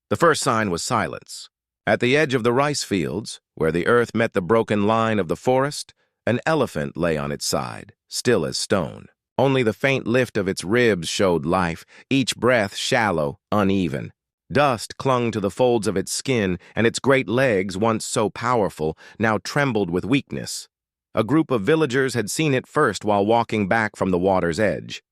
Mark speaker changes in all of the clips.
Speaker 1: The first sign was silence. At the edge of the rice fields, where the earth met the broken line of the forest, an elephant lay on its side, still as stone. Only the faint lift of its ribs showed life, each breath shallow, uneven. Dust clung to the folds of its skin, and its great legs, once so powerful, now trembled with weakness. A group of villagers had seen it first while walking back from the water's edge.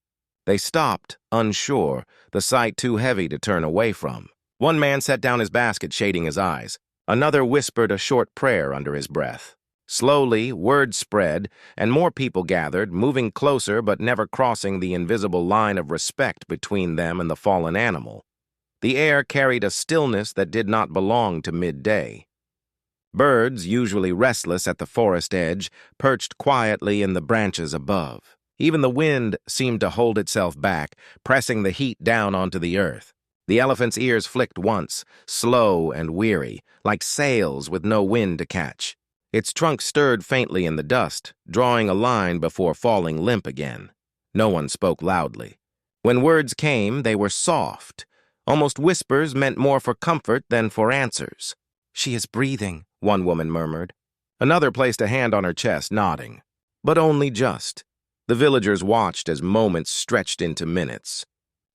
Speaker 1: They stopped, unsure, the sight too heavy to turn away from. One man set down his basket, shading his eyes. Another whispered a short prayer under his breath. Slowly, word spread, and more people gathered, moving closer but never crossing the invisible line of respect between them and the fallen animal. The air carried a stillness that did not belong to midday. Birds, usually restless at the forest edge, perched quietly in the branches above. Even the wind seemed to hold itself back, pressing the heat down onto the earth. The elephant's ears flicked once, slow and weary, like sails with no wind to catch. Its trunk stirred faintly in the dust, drawing a line before falling limp again. No one spoke loudly. When words came, they were soft. Almost whispers meant more for comfort than for answers. "She is breathing," one woman murmured. Another placed a hand on her chest, nodding. But only just. The villagers watched as moments stretched into minutes.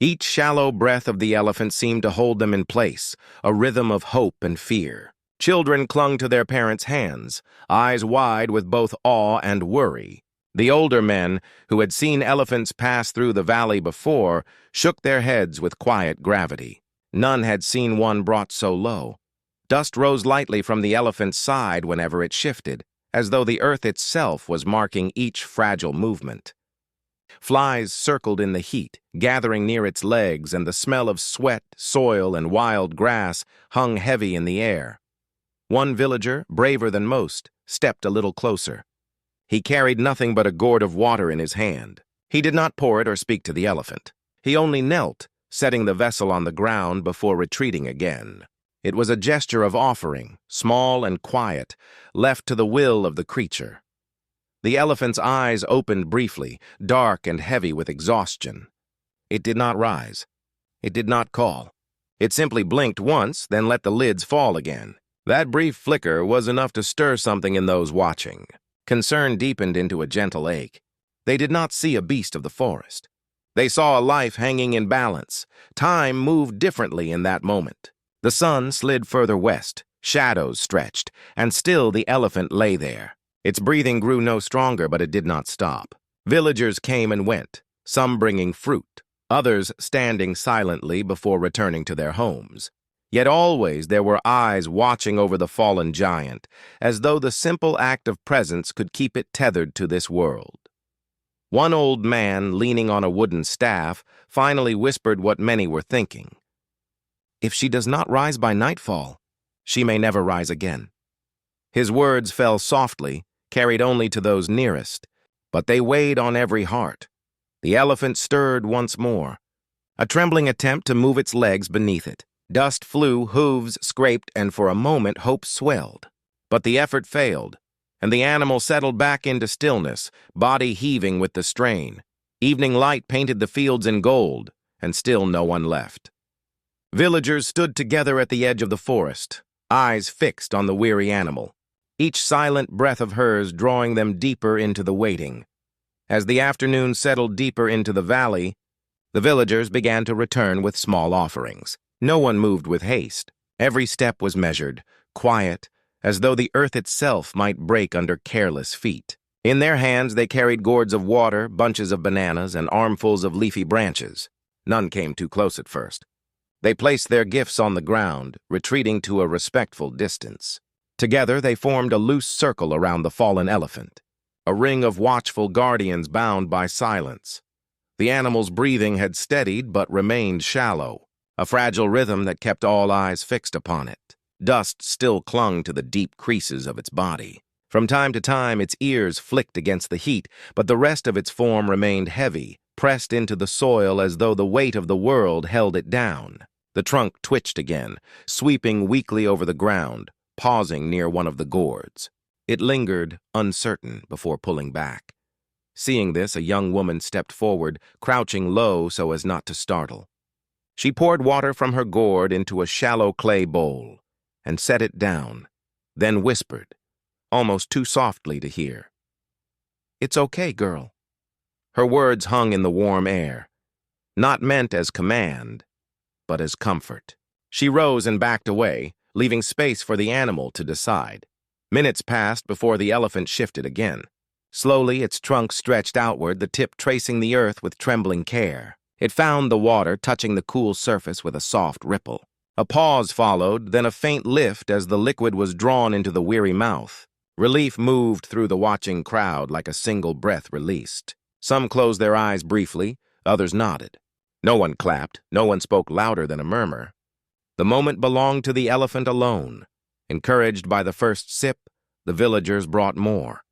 Speaker 1: Each shallow breath of the elephant seemed to hold them in place, a rhythm of hope and fear. Children clung to their parents' hands, eyes wide with both awe and worry. The older men, who had seen elephants pass through the valley before, shook their heads with quiet gravity. None had seen one brought so low. Dust rose lightly from the elephant's side whenever it shifted, as though the earth itself was marking each fragile movement. Flies circled in the heat, gathering near its legs, and the smell of sweat, soil, and wild grass hung heavy in the air. One villager, braver than most, stepped a little closer. He carried nothing but a gourd of water in his hand. He did not pour it or speak to the elephant. He only knelt, setting the vessel on the ground before retreating again. It was a gesture of offering, small and quiet, left to the will of the creature. The elephant's eyes opened briefly, dark and heavy with exhaustion. It did not rise. It did not call. It simply blinked once, then let the lids fall again. That brief flicker was enough to stir something in those watching. Concern deepened into a gentle ache. They did not see a beast of the forest. They saw a life hanging in balance. Time moved differently in that moment. The sun slid further west, shadows stretched, and still the elephant lay there. Its breathing grew no stronger, but it did not stop. Villagers came and went, some bringing fruit, others standing silently before returning to their homes. Yet always there were eyes watching over the fallen giant, as though the simple act of presence could keep it tethered to this world. One old man, leaning on a wooden staff, finally whispered what many were thinking. "If she does not rise by nightfall, she may never rise again." His words fell softly, carried only to those nearest, but they weighed on every heart. The elephant stirred once more, a trembling attempt to move its legs beneath it. Dust flew, hooves scraped, and for a moment hope swelled. But the effort failed, and the animal settled back into stillness, body heaving with the strain. Evening light painted the fields in gold, and still no one left. Villagers stood together at the edge of the forest, eyes fixed on the weary animal, each silent breath of hers drawing them deeper into the waiting. As the afternoon settled deeper into the valley, the villagers began to return with small offerings. No one moved with haste. Every step was measured, quiet, as though the earth itself might break under careless feet. In their hands they carried gourds of water, bunches of bananas, and armfuls of leafy branches. None came too close at first. They placed their gifts on the ground, retreating to a respectful distance. Together they formed a loose circle around the fallen elephant, a ring of watchful guardians bound by silence. The animal's breathing had steadied but remained shallow, a fragile rhythm that kept all eyes fixed upon it. Dust still clung to the deep creases of its body. From time to time its ears flicked against the heat, but the rest of its form remained heavy, pressed into the soil as though the weight of the world held it down. The trunk twitched again, sweeping weakly over the ground, pausing near one of the gourds. It lingered, uncertain, before pulling back. Seeing this, a young woman stepped forward, crouching low so as not to startle. She poured water from her gourd into a shallow clay bowl and set it down, then whispered, almost too softly to hear. "It's okay, girl." Her words hung in the warm air, not meant as command, but as comfort. She rose and backed away, leaving space for the animal to decide. Minutes passed before the elephant shifted again. Slowly, its trunk stretched outward, the tip tracing the earth with trembling care. It found the water, touching the cool surface with a soft ripple. A pause followed, then a faint lift as the liquid was drawn into the weary mouth. Relief moved through the watching crowd like a single breath released. Some closed their eyes briefly, others nodded. No one clapped, no one spoke louder than a murmur. The moment belonged to the elephant alone. Encouraged by the first sip, the villagers brought more.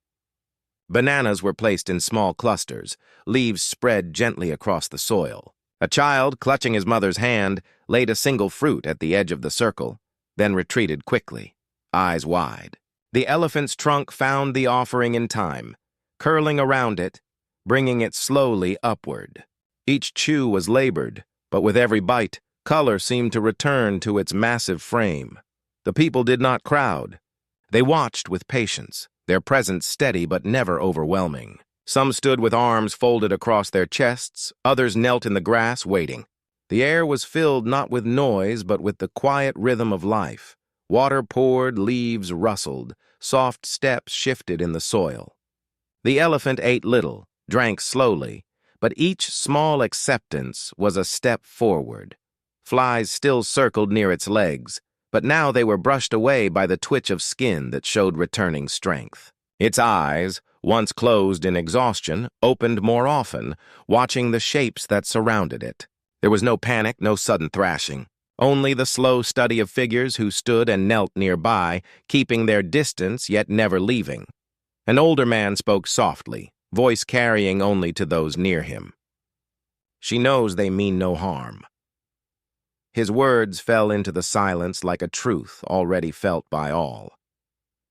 Speaker 1: Bananas were placed in small clusters, leaves spread gently across the soil. A child, clutching his mother's hand, laid a single fruit at the edge of the circle, then retreated quickly, eyes wide. The elephant's trunk found the offering in time, curling around it, bringing it slowly upward. Each chew was labored, but with every bite, color seemed to return to its massive frame. The people did not crowd. They watched with patience, their presence steady but never overwhelming. Some stood with arms folded across their chests, others knelt in the grass waiting. The air was filled not with noise but with the quiet rhythm of life. Water poured, leaves rustled, soft steps shifted in the soil. The elephant ate little, drank slowly, but each small acceptance was a step forward. Flies still circled near its legs, but now they were brushed away by the twitch of skin that showed returning strength. Its eyes, once closed in exhaustion, opened more often, watching the shapes that surrounded it. There was no panic, no sudden thrashing, only the slow study of figures who stood and knelt nearby, keeping their distance yet never leaving. An older man spoke softly, voice carrying only to those near him. "She knows they mean no harm." His words fell into the silence like a truth already felt by all.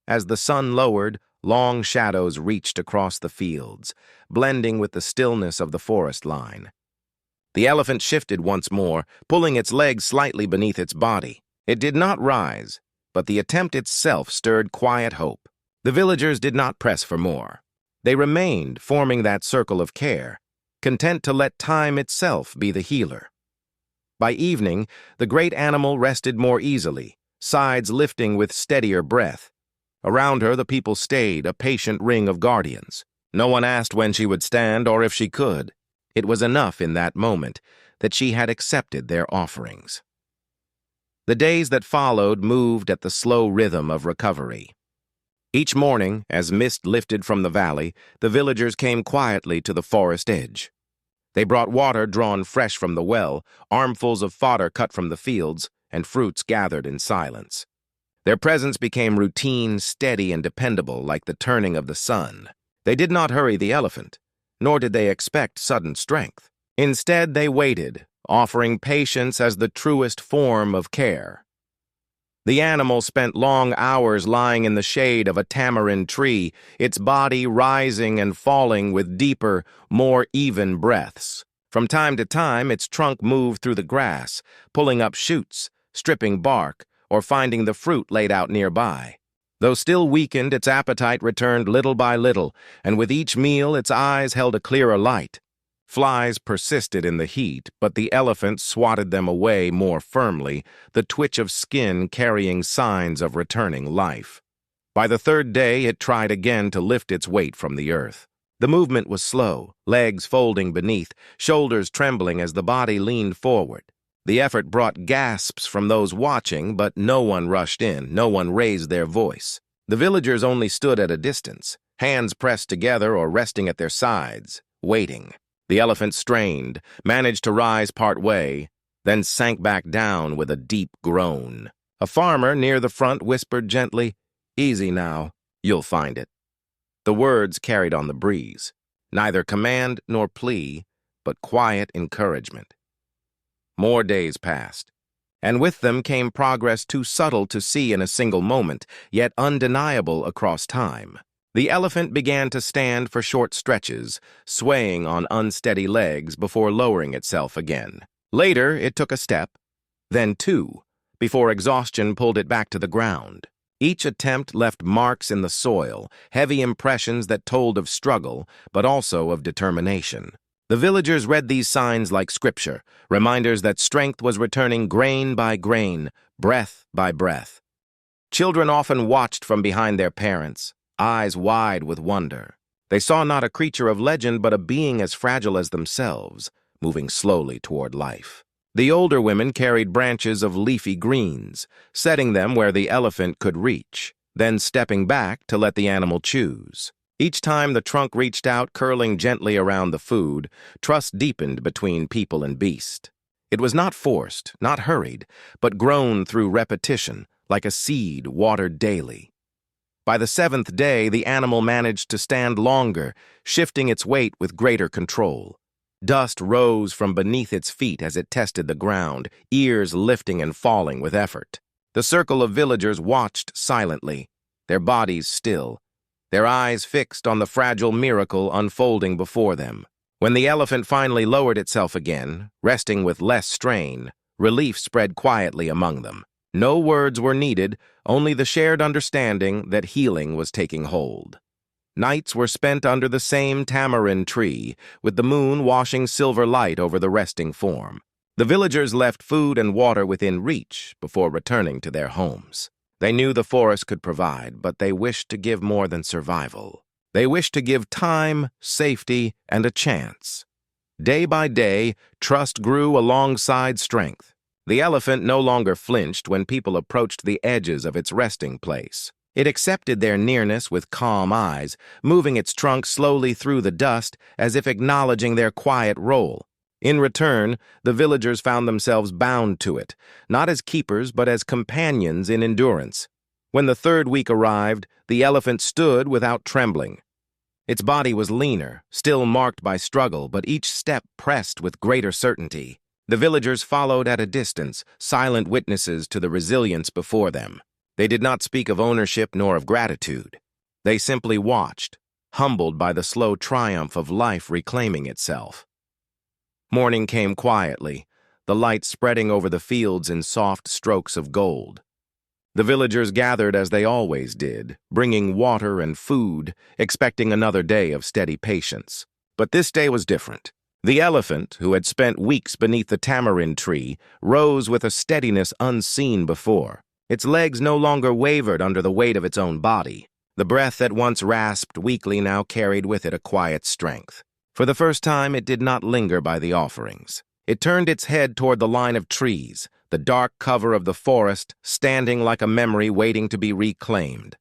Speaker 1: As the sun lowered, long shadows reached across the fields, blending with the stillness of the forest line. The elephant shifted once more, pulling its legs slightly beneath its body. It did not rise, but the attempt itself stirred quiet hope. The villagers did not press for more. They remained, forming that circle of care, content to let time itself be the healer. By evening, the great animal rested more easily, sides lifting with steadier breath. Around her, the people stayed, a patient ring of guardians. No one asked when she would stand or if she could. It was enough in that moment that she had accepted their offerings. The days that followed moved at the slow rhythm of recovery. Each morning, as mist lifted from the valley, the villagers came quietly to the forest edge. They brought water drawn fresh from the well, armfuls of fodder cut from the fields, and fruits gathered in silence. Their presence became routine, steady, and dependable like the turning of the sun. They did not hurry the elephant, nor did they expect sudden strength. Instead, they waited, offering patience as the truest form of care. The animal spent long hours lying in the shade of a tamarind tree, its body rising and falling with deeper, more even breaths. From time to time, its trunk moved through the grass, pulling up shoots, stripping bark, or finding the fruit laid out nearby. Though still weakened, its appetite returned little by little, and with each meal its eyes held a clearer light. Flies persisted in the heat, but the elephant swatted them away more firmly, the twitch of skin carrying signs of returning life. By the third day, it tried again to lift its weight from the earth. The movement was slow, legs folding beneath, shoulders trembling as the body leaned forward. The effort brought gasps from those watching, but no one rushed in, no one raised their voice. The villagers only stood at a distance, hands pressed together or resting at their sides, waiting. The elephant strained, managed to rise part way, then sank back down with a deep groan. A farmer near the front whispered gently, "Easy now, you'll find it." The words carried on the breeze, neither command nor plea, but quiet encouragement. More days passed, and with them came progress too subtle to see in a single moment, yet undeniable across time. The elephant began to stand for short stretches, swaying on unsteady legs before lowering itself again. Later, it took a step, then two, before exhaustion pulled it back to the ground. Each attempt left marks in the soil, heavy impressions that told of struggle, but also of determination. The villagers read these signs like scripture, reminders that strength was returning grain by grain, breath by breath. Children often watched from behind their parents, eyes wide with wonder. They saw not a creature of legend, but a being as fragile as themselves, moving slowly toward life. The older women carried branches of leafy greens, setting them where the elephant could reach, then stepping back to let the animal choose. Each time the trunk reached out, curling gently around the food, trust deepened between people and beast. It was not forced, not hurried, but grown through repetition, like a seed watered daily. By the seventh day, the animal managed to stand longer, shifting its weight with greater control. Dust rose from beneath its feet as it tested the ground, ears lifting and falling with effort. The circle of villagers watched silently, their bodies still, their eyes fixed on the fragile miracle unfolding before them. When the elephant finally lowered itself again, resting with less strain, relief spread quietly among them. No words were needed, only the shared understanding that healing was taking hold. Nights were spent under the same tamarind tree, with the moon washing silver light over the resting form. The villagers left food and water within reach before returning to their homes. They knew the forest could provide, but they wished to give more than survival. They wished to give time, safety, and a chance. Day by day, trust grew alongside strength. The elephant no longer flinched when people approached the edges of its resting place. It accepted their nearness with calm eyes, moving its trunk slowly through the dust as if acknowledging their quiet role. In return, the villagers found themselves bound to it, not as keepers but as companions in endurance. When the third week arrived, the elephant stood without trembling. Its body was leaner, still marked by struggle, but each step pressed with greater certainty. The villagers followed at a distance, silent witnesses to the resilience before them. They did not speak of ownership nor of gratitude. They simply watched, humbled by the slow triumph of life reclaiming itself. Morning came quietly, the light spreading over the fields in soft strokes of gold. The villagers gathered as they always did, bringing water and food, expecting another day of steady patience. But this day was different. The elephant, who had spent weeks beneath the tamarind tree, rose with a steadiness unseen before. Its legs no longer wavered under the weight of its own body. The breath that once rasped weakly now carried with it a quiet strength. For the first time, it did not linger by the offerings. It turned its head toward the line of trees, the dark cover of the forest, standing like a memory waiting to be reclaimed.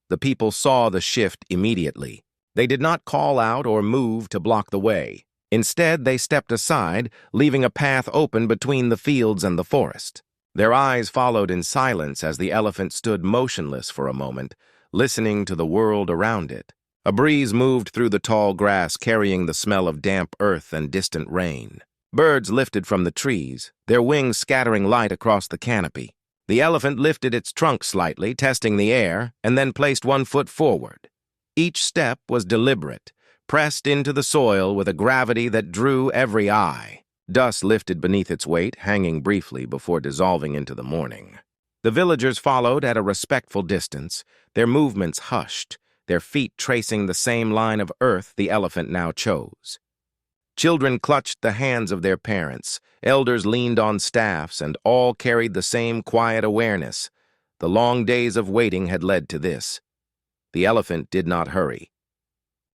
Speaker 1: The people saw the shift immediately. They did not call out or move to block the way. Instead, they stepped aside, leaving a path open between the fields and the forest. Their eyes followed in silence as the elephant stood motionless for a moment, listening to the world around it. A breeze moved through the tall grass, carrying the smell of damp earth and distant rain. Birds lifted from the trees, their wings scattering light across the canopy. The elephant lifted its trunk slightly, testing the air, and then placed one foot forward. Each step was deliberate, pressed into the soil with a gravity that drew every eye. Dust lifted beneath its weight, hanging briefly before dissolving into the morning. The villagers followed at a respectful distance, their movements hushed, their feet tracing the same line of earth the elephant now chose. Children clutched the hands of their parents, elders leaned on staffs, and all carried the same quiet awareness. The long days of waiting had led to this. The elephant did not hurry.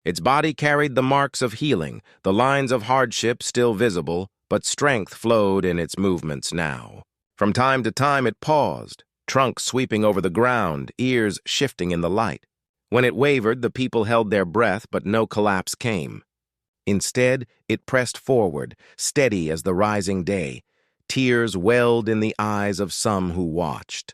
Speaker 1: Its body carried the marks of healing, the lines of hardship still visible, but strength flowed in its movements now. From time to time it paused, trunk sweeping over the ground, ears shifting in the light. When it wavered, the people held their breath, but no collapse came. Instead, it pressed forward, steady as the rising day. Tears welled in the eyes of some who watched.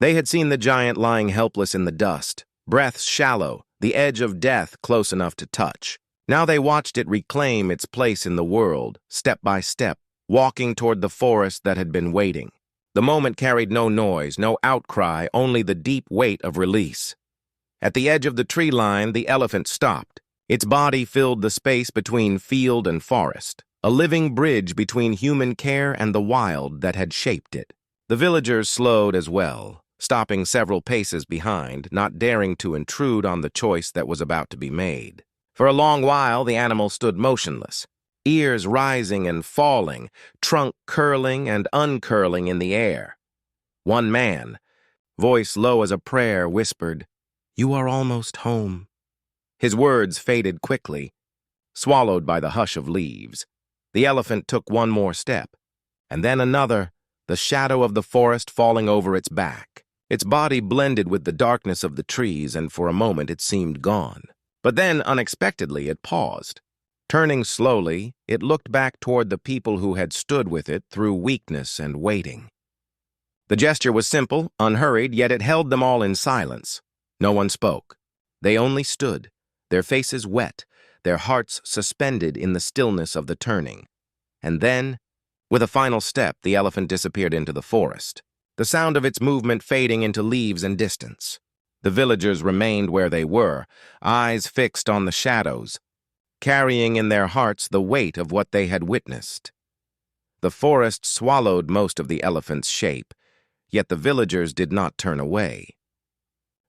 Speaker 1: They had seen the giant lying helpless in the dust, breaths shallow, the edge of death close enough to touch. Now they watched it reclaim its place in the world, step by step, walking toward the forest that had been waiting. The moment carried no noise, no outcry, only the deep weight of release. At the edge of the tree line, the elephant stopped. Its body filled the space between field and forest, a living bridge between human care and the wild that had shaped it. The villagers slowed as well, stopping several paces behind, not daring to intrude on the choice that was about to be made. For a long while, the animal stood motionless, ears rising and falling, trunk curling and uncurling in the air. One man, voice low as a prayer, whispered, "You are almost home." His words faded quickly, swallowed by the hush of leaves. The elephant took one more step, and then another, the shadow of the forest falling over its back. Its body blended with the darkness of the trees, and for a moment it seemed gone. But then, unexpectedly, it paused. Turning slowly, it looked back toward the people who had stood with it through weakness and waiting. The gesture was simple, unhurried, yet it held them all in silence. No one spoke. They only stood, their faces wet, their hearts suspended in the stillness of the turning. And then, with a final step, the elephant disappeared into the forest, the sound of its movement fading into leaves and distance. The villagers remained where they were, eyes fixed on the shadows, carrying in their hearts the weight of what they had witnessed. The forest swallowed most of the elephant's shape, yet the villagers did not turn away.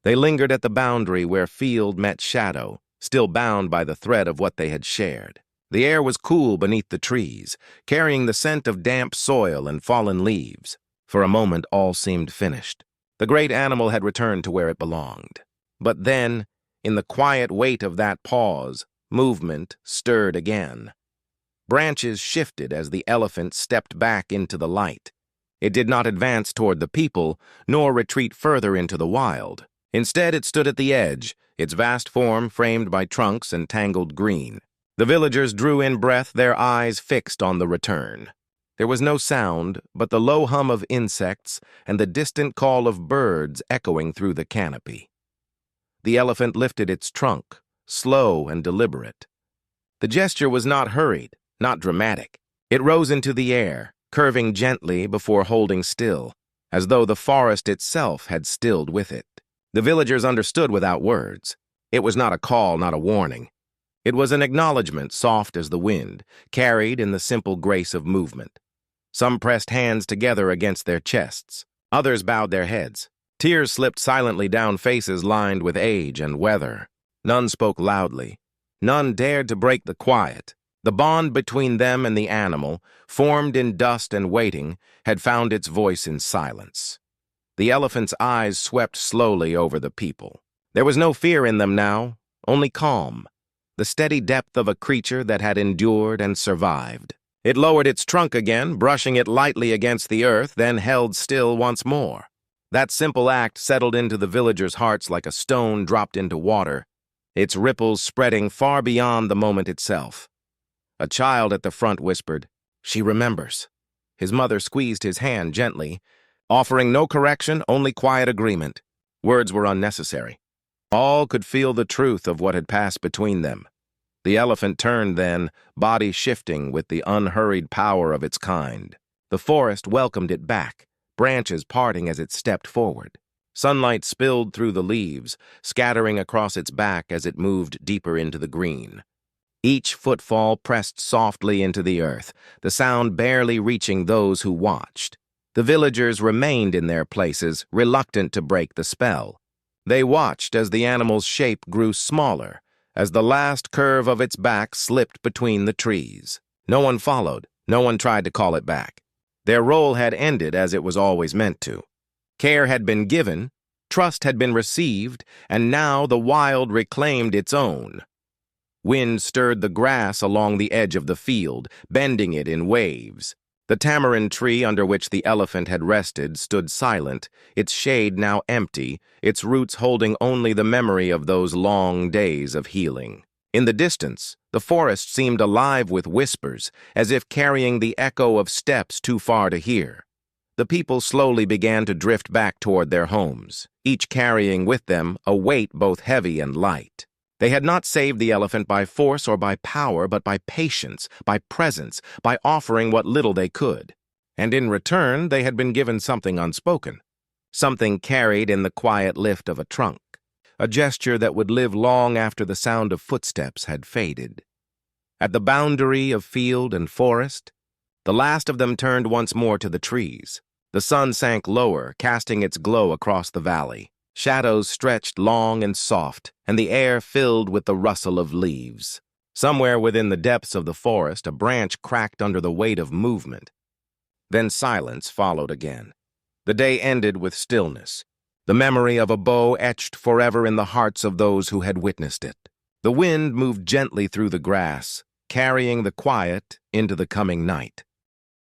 Speaker 1: They lingered at the boundary where field met shadow, still bound by the thread of what they had shared. The air was cool beneath the trees, carrying the scent of damp soil and fallen leaves. For a moment, all seemed finished. The great animal had returned to where it belonged. But then, in the quiet wait of that pause, movement stirred again. Branches shifted as the elephant stepped back into the light. It did not advance toward the people, nor retreat further into the wild. Instead, it stood at the edge, its vast form framed by trunks and tangled green. The villagers drew in breath, their eyes fixed on the return. There was no sound but the low hum of insects and the distant call of birds echoing through the canopy. The elephant lifted its trunk, slow and deliberate. The gesture was not hurried, not dramatic. It rose into the air, curving gently before holding still, as though the forest itself had stilled with it. The villagers understood without words. It was not a call, not a warning. It was an acknowledgement soft as the wind, carried in the simple grace of movement. Some pressed hands together against their chests. Others bowed their heads. Tears slipped silently down faces lined with age and weather. None spoke loudly. None dared to break the quiet. The bond between them and the animal, formed in dust and waiting, had found its voice in silence. The elephant's eyes swept slowly over the people. There was no fear in them now, only calm, the steady depth of a creature that had endured and survived. It lowered its trunk again, brushing it lightly against the earth, then held still once more. That simple act settled into the villagers' hearts like a stone dropped into water, its ripples spreading far beyond the moment itself. A child at the front whispered, "She remembers." His mother squeezed his hand gently, offering no correction, only quiet agreement. Words were unnecessary. All could feel the truth of what had passed between them. The elephant turned then, body shifting with the unhurried power of its kind. The forest welcomed it back, branches parting as it stepped forward. Sunlight spilled through the leaves, scattering across its back as it moved deeper into the green. Each footfall pressed softly into the earth, the sound barely reaching those who watched. The villagers remained in their places, reluctant to break the spell. They watched as the animal's shape grew smaller, as the last curve of its back slipped between the trees. No one followed, no one tried to call it back. Their role had ended as it was always meant to. Care had been given, trust had been received, and now the wild reclaimed its own. Wind stirred the grass along the edge of the field, bending it in waves. The tamarind tree under which the elephant had rested stood silent, its shade now empty, its roots holding only the memory of those long days of healing. In the distance, the forest seemed alive with whispers, as if carrying the echo of steps too far to hear. The people slowly began to drift back toward their homes, each carrying with them a weight both heavy and light. They had not saved the elephant by force or by power, but by patience, by presence, by offering what little they could. And in return, they had been given something unspoken, something carried in the quiet lift of a trunk, a gesture that would live long after the sound of footsteps had faded. At the boundary of field and forest, the last of them turned once more to the trees. The sun sank lower, casting its glow across the valley. Shadows stretched long and soft, and the air filled with the rustle of leaves. Somewhere within the depths of the forest, a branch cracked under the weight of movement. Then silence followed again. The day ended with stillness, the memory of a bow etched forever in the hearts of those who had witnessed it. The wind moved gently through the grass, carrying the quiet into the coming night.